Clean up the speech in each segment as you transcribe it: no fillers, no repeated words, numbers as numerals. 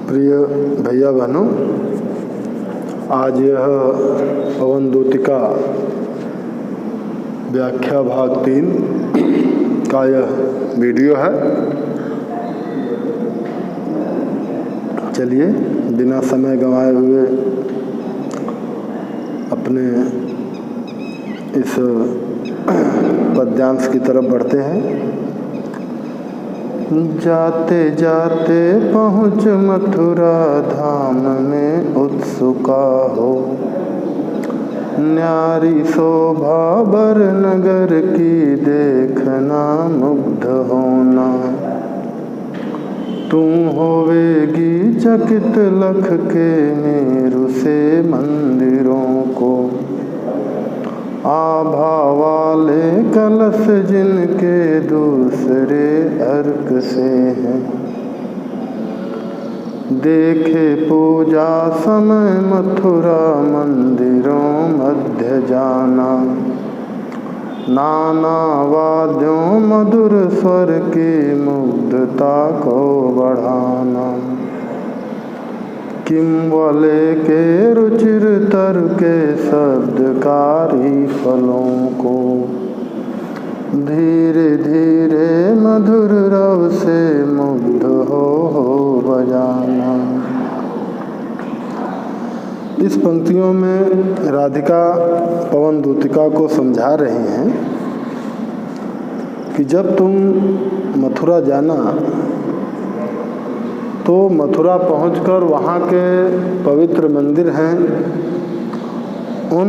प्रिय भैया बहनों, आज यह पवन दूतिका व्याख्या भाग 3 का यह वीडियो है। चलिए बिना समय गंवाए हुए अपने इस पद्यांश की तरफ बढ़ते हैं। जाते जाते पहुँच मथुरा धाम में उत्सुका हो, न्यारी शोभा बर नगर की देखना मुग्ध होना। तुम होवेगी चकित लख के मेरु से मंदिरों को, आभा वाले कलश जिनके दूसरे अर्क से हैं। देखे पूजा समय मथुरा मंदिरों मध्य जाना, नाना वाद्यों मधुर स्वर की मुग्धता को बढ़ाना। किंवले के रुचिर तर के शब्दकारी फलों को, धीरे धीरे मधुर रव से मुग्ध हो बजाना। इस पंक्तियों में राधिका पवन दूतिका को समझा रहे हैं कि जब तुम मथुरा जाना तो मथुरा पहुंचकर वहाँ के पवित्र मंदिर हैं, उन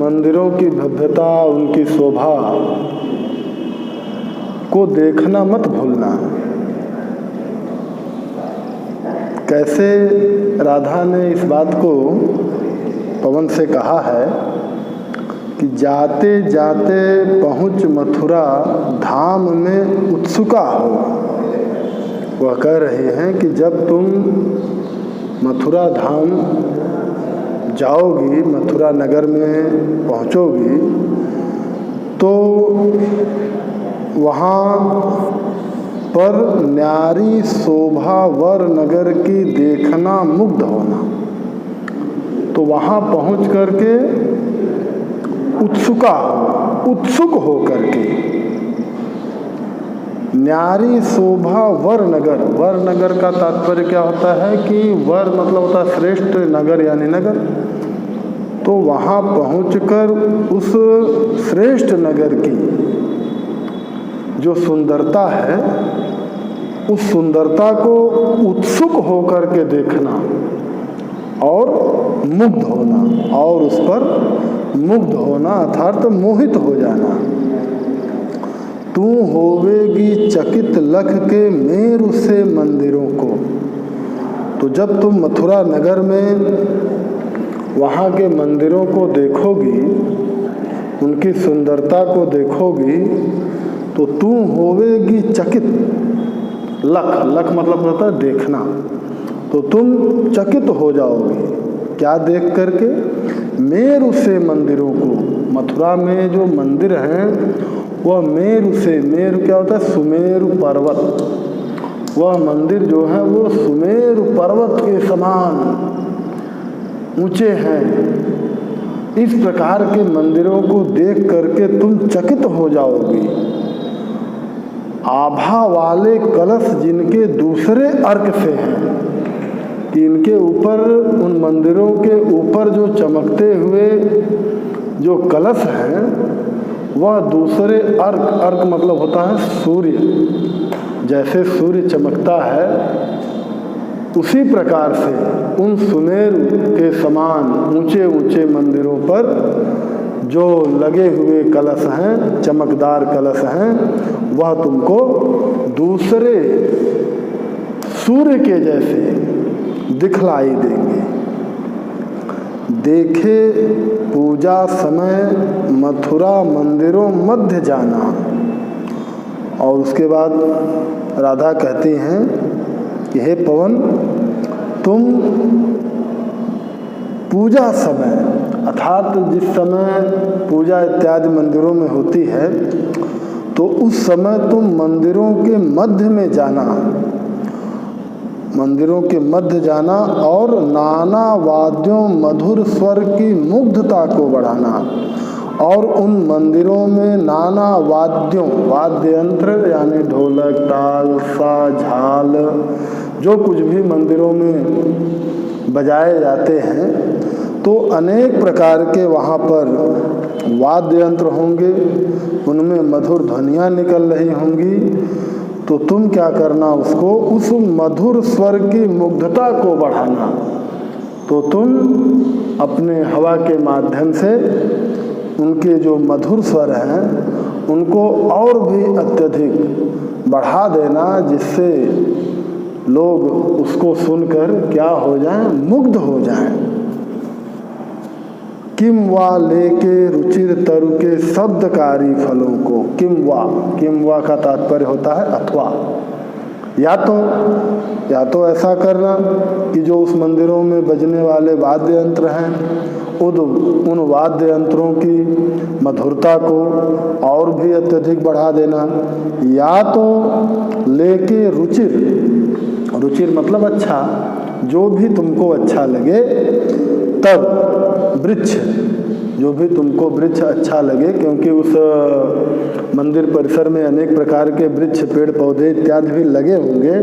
मंदिरों की भव्यता, उनकी शोभा को देखना मत भूलना। कैसे राधा ने इस बात को पवन से कहा है कि जाते जाते पहुँच मथुरा धाम में उत्सुका हो। वह कह रहे हैं कि जब तुम मथुरा धाम जाओगी, मथुरा नगर में पहुँचोगी, तो वहाँ पर न्यारी शोभा वर नगर की देखना मुग्ध होना। तो वहाँ पहुँच करके उत्सुक हो करके न्यारी शोभा वर नगर का तात्पर्य क्या होता है कि वर मतलब होता है श्रेष्ठ, नगर यानी नगर। तो वहाँ पहुँचकर उस श्रेष्ठ नगर की जो सुंदरता है, उस सुंदरता को उत्सुक होकर के देखना और मुग्ध होना, और उस पर मुग्ध होना अर्थात मोहित हो जाना। तू होवेगी चकित लख के मेरु से मंदिरों को। तो जब तुम मथुरा नगर में वहाँ के मंदिरों को देखोगी, उनकी सुंदरता को देखोगी, तो तू होवेगी चकित। लख मतलब होता है देखना। तो तुम चकित हो जाओगी। क्या देख करके? मेरु से मंदिरों को। मथुरा में जो मंदिर हैं वह मेरु से, मेरु क्या होता है? सुमेरु पर्वत। वह मंदिर जो है वो सुमेरु पर्वत के समान ऊंचे हैं। इस प्रकार के मंदिरों को देख करके तुम चकित हो जाओगी। आभा वाले कलश जिनके दूसरे अर्क से हैं, कि इनके ऊपर, उन मंदिरों के ऊपर जो चमकते हुए जो कलश हैं वह दूसरे अर्क मतलब होता है सूर्य। जैसे सूर्य चमकता है उसी प्रकार से उन सुमेरु के समान ऊंचे ऊंचे मंदिरों पर जो लगे हुए कलश हैं, चमकदार कलश हैं, वह तुमको दूसरे सूर्य के जैसे दिखलाई देंगे। देखे पूजा समय मथुरा मंदिरों मध्य जाना। और उसके बाद राधा कहती हैं कि हे पवन, तुम पूजा समय अर्थात जिस समय पूजा इत्यादि मंदिरों में होती है तो उस समय तुम मंदिरों के मध्य में जाना। मंदिरों के मध्य जाना और नाना वाद्यों मधुर स्वर की मुग्धता को बढ़ाना, और उन मंदिरों में नाना वाद्यों, वाद्य यंत्र यानी ढोलक, ताल, सा, झाल, जो कुछ भी मंदिरों में बजाए जाते हैं, तो अनेक प्रकार के वहाँ पर वाद्य यंत्र होंगे, उनमें मधुर ध्वनियाँ निकल रही होंगी। तो तुम क्या करना, उसको, उस मधुर स्वर की मुग्धता को बढ़ाना। तो तुम अपने हवा के माध्यम से उनके जो मधुर स्वर हैं उनको और भी अत्यधिक बढ़ा देना, जिससे लोग उसको सुनकर क्या हो जाएं, मुग्ध हो जाएं। किम वा लेके रुचिर तरु के शब्दकारी फलों को, किम वा का तात्पर्य होता है अथवा, या तो ऐसा करना कि जो उस मंदिरों में बजने वाले वाद्य यंत्र हैं उन वाद्य यंत्रों की मधुरता को और भी अत्यधिक बढ़ा देना, या तो लेके रुचिर मतलब अच्छा, जो भी तुमको अच्छा लगे, तब वृक्ष, जो भी तुमको वृक्ष अच्छा लगे, क्योंकि उस मंदिर परिसर में अनेक प्रकार के वृक्ष, पेड़ पौधे इत्यादि भी लगे होंगे,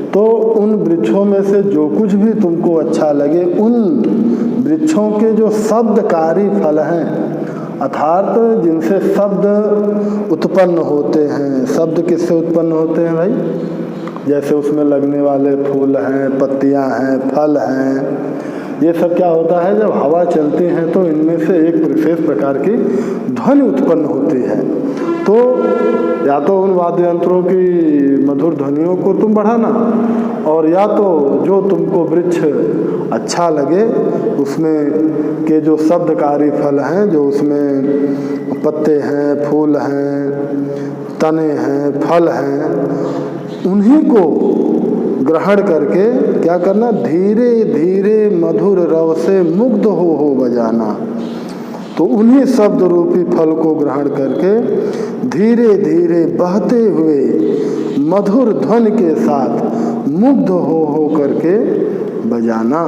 तो उन वृक्षों में से जो कुछ भी तुमको अच्छा लगे, उन वृक्षों के जो शब्दकारी फल हैं, अर्थात जिनसे शब्द उत्पन्न होते हैं। शब्द किससे उत्पन्न होते हैं भाई? जैसे उसमें लगने वाले फूल हैं, पत्तियां हैं, फल हैं, ये सब क्या होता है, जब हवा चलती है तो इनमें से एक विशेष प्रकार की ध्वनि उत्पन्न होती है। तो या तो उन वाद्य यंत्रों की मधुर ध्वनियों को तुम बढ़ाना, और या तो जो तुमको वृक्ष अच्छा लगे उसमें के जो शब्दकारी फल हैं, जो उसमें पत्ते हैं, फूल हैं, तने हैं, फल हैं, उन्हीं को ग्रहण करके क्या करना, धीरे धीरे मधुर रव से मुग्ध हो बजाना। तो उन्हीं शब्द रूपी फल को ग्रहण करके धीरे धीरे बहते हुए मधुर ध्वनि के साथ मुग्ध हो करके बजाना।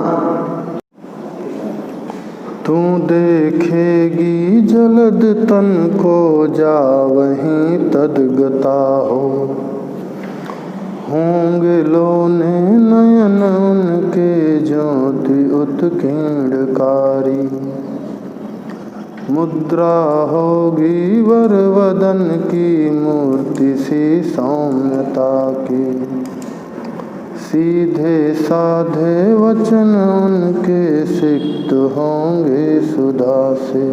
तू देखेगी जलद तन को जा वहीं तदगता हो, होंगे लोने नयन उनके ज्योति उत्कीर्णकारी, मुद्रा होगी वर वदन की मूर्ति सी सौम्यता की, सीधे साधे वचन उनके सिक्त होंगे सुधा से,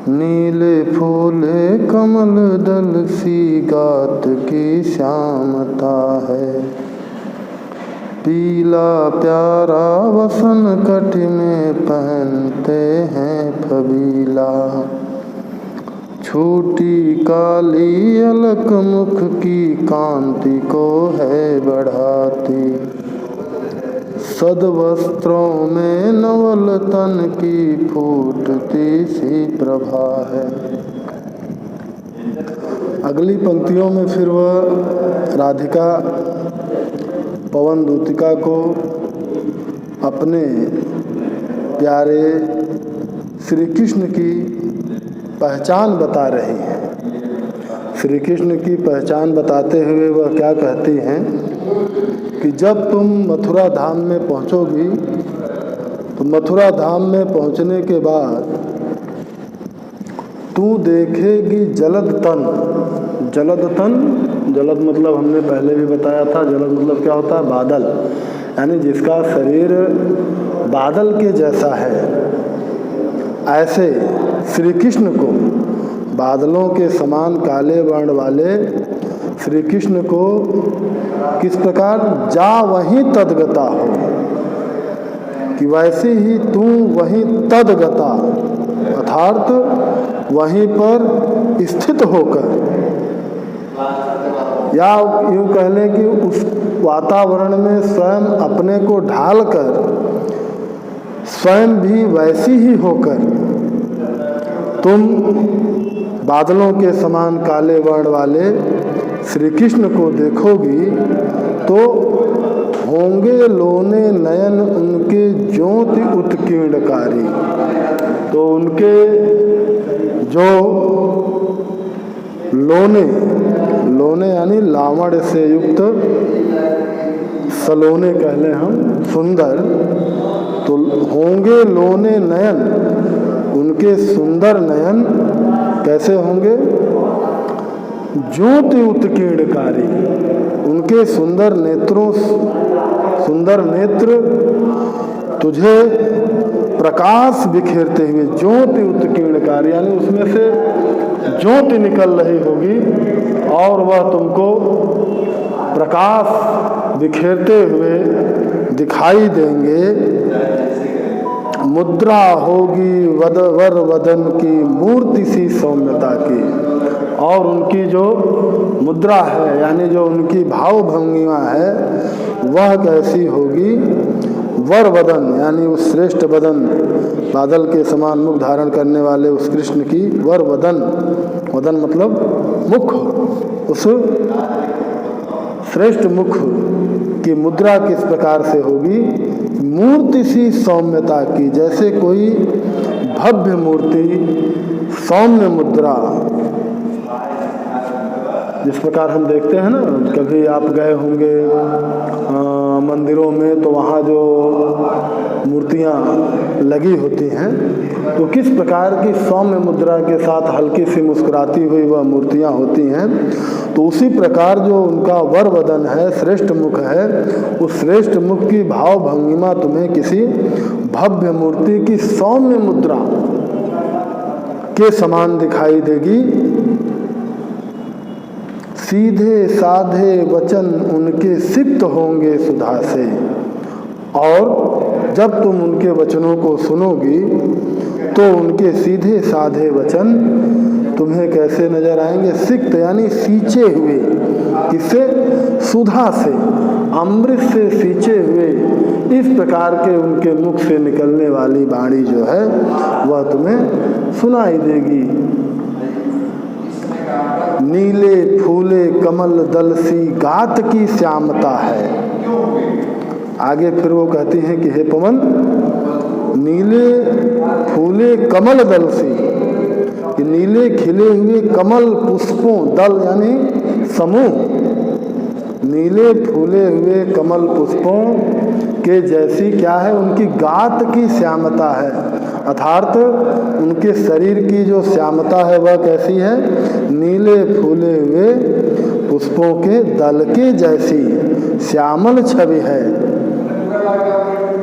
नीले फूले कमल दल सी गात की श्यामता है, पीला प्यारा वसन कठ में पहनते हैं फबीला, छोटी काली अलक मुख की कांति को है बढ़ाती, सदवस्त्रों में नवल तन की फूटती सी प्रभा है। अगली पंक्तियों में फिर वह राधिका पवन दूतिका को अपने प्यारे श्री कृष्ण की पहचान बता रही हैं। श्री कृष्ण की पहचान बताते हुए वह क्या कहती हैं कि जब तुम मथुरा धाम में पहुंचोगी तो मथुरा धाम में पहुंचने के बाद तू देखेगी जलद तन। जलद तन, जलद मतलब हमने पहले भी बताया था, जलद मतलब क्या होता है, बादल, यानी जिसका शरीर बादल के जैसा है। ऐसे श्री कृष्ण को, बादलों के समान काले वर्ण वाले श्री कृष्ण को किस प्रकार जा वहीं तदगता हो, कि वैसे ही तू वहीं तदगता अर्थात वहीं पर स्थित होकर, या यूँ कह लें कि उस वातावरण में स्वयं अपने को ढालकर, स्वयं भी वैसी ही होकर तुम बादलों के समान काले वर्ण वाले श्री कृष्ण को देखोगी तो होंगे लोने नयन उनके ज्योति उत्कीर्णकारी। तो उनके जो लोने, लोने यानी लावण्य से युक्त, सलोने कह लें हम, सुंदर, तो होंगे लोने नयन, उनके सुंदर नयन कैसे होंगे? ज्योति उत्कीर्णकारी, उनके सुंदर नेत्रों, सुंदर नेत्र तुझे प्रकाश बिखेरते हुए, ज्योति उत्कीर्णकारी यानी उसमें से ज्योति निकल रही होगी और वह तुमको प्रकाश बिखेरते हुए दिखाई देंगे। मुद्रा होगी वर वदन की मूर्ति सी सौम्यता की, और उनकी जो मुद्रा है यानी जो उनकी भाव भंगिमा है वह कैसी होगी? वर वदन यानी उस श्रेष्ठ बदन, बादल के समान मुख धारण करने वाले उस कृष्ण की वर वदन, वदन मतलब मुख, उस श्रेष्ठ मुख की मुद्रा किस प्रकार से होगी? मूर्ति सी सौम्यता की, जैसे कोई भव्य मूर्ति, सौम्य मुद्रा। जिस प्रकार हम देखते हैं ना, कभी आप गए होंगे मंदिरों में तो वहाँ जो मूर्तियाँ लगी होती हैं तो किस प्रकार की सौम्य मुद्रा के साथ हल्की सी मुस्कुराती हुई वह मूर्तियाँ होती हैं। तो उसी प्रकार जो उनका वर वदन है, श्रेष्ठ मुख है, उस श्रेष्ठ मुख की भाव भंगिमा तुम्हें किसी भव्य मूर्ति की सौम्य मुद्रा के समान दिखाई देगी। सीधे साधे वचन उनके सिक्त होंगे सुधा से, और जब तुम उनके वचनों को सुनोगी तो उनके सीधे साधे वचन तुम्हें कैसे नजर आएंगे? सिक्त यानी सींचे हुए, किससे? सुधा से, अमृत से सींचे हुए। इस प्रकार के उनके मुख से निकलने वाली वाणी जो है वह तुम्हें सुनाई देगी। नीले फूले कमल दल सी गात की श्यामता है। आगे फिर वो कहती हैं कि हे पवन, नीले फूले कमल दल सी, कि नीले खिले हुए कमल पुष्पों, दल यानी समूह, नीले फूले हुए कमल पुष्पों के जैसी क्या है? उनकी गात की श्यामता है, अर्थात उनके शरीर की जो श्यामता है वह कैसी है? नीले फूले हुए पुष्पों के दल के जैसी श्यामल छवि है।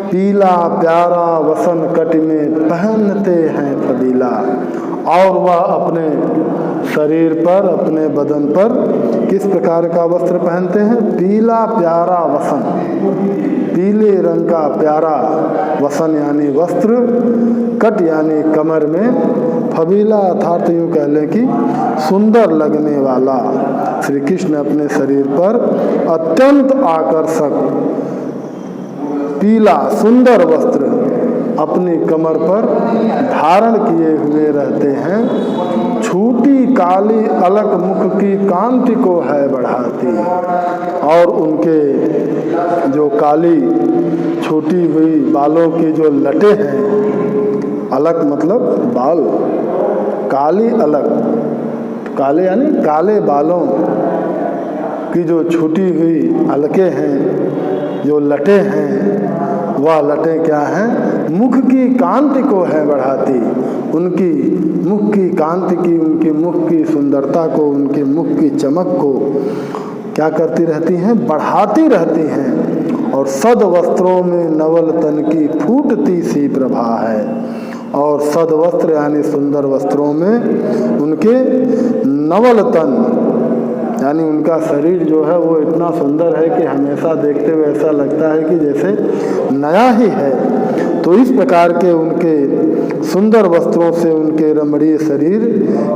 पीला प्यारा वसन कट में पहनते हैं फबीला, और वह अपने शरीर पर, अपने बदन पर किस प्रकार का वस्त्र पहनते हैं? पीला प्यारा वसन, पीले रंग का प्यारा वसन यानी वस्त्र, कट यानी कमर में, फबीला अर्थात यूँ कह लें कि सुंदर लगने वाला। श्री कृष्ण अपने शरीर पर अत्यंत आकर्षक पीला सुंदर वस्त्र अपनी कमर पर धारण किए हुए रहते हैं। छोटी काली अलग मुख की कांति को है बढ़ाती, और उनके जो काली छोटी हुई बालों की जो लटे हैं, अलग मतलब बाल, काली अलग, काले यानी काले बालों की जो छूटी हुई अलके हैं, जो लटे हैं, वह लटे क्या हैं? मुख की कांति को है बढ़ाती, उनकी मुख की कांति की, उनके मुख की सुंदरता को, उनके मुख की चमक को क्या करती रहती हैं? बढ़ाती रहती हैं। और सद वस्त्रों में नवल तन की फूटती सी प्रभा है, और सद वस्त्र यानी सुंदर वस्त्रों में उनके नवल तन यानी उनका शरीर जो है वो इतना सुंदर है कि हमेशा देखते हुए ऐसा लगता है कि जैसे नया ही है। तो इस प्रकार के उनके सुंदर वस्त्रों से उनके रमणीय शरीर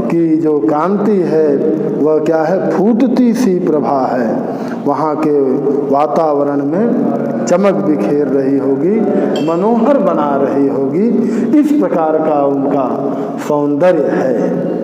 की जो कांति है वह क्या है? फूटती सी प्रभा है, वहाँ के वातावरण में चमक बिखेर रही होगी, मनोहर बना रही होगी। इस प्रकार का उनका सौंदर्य है।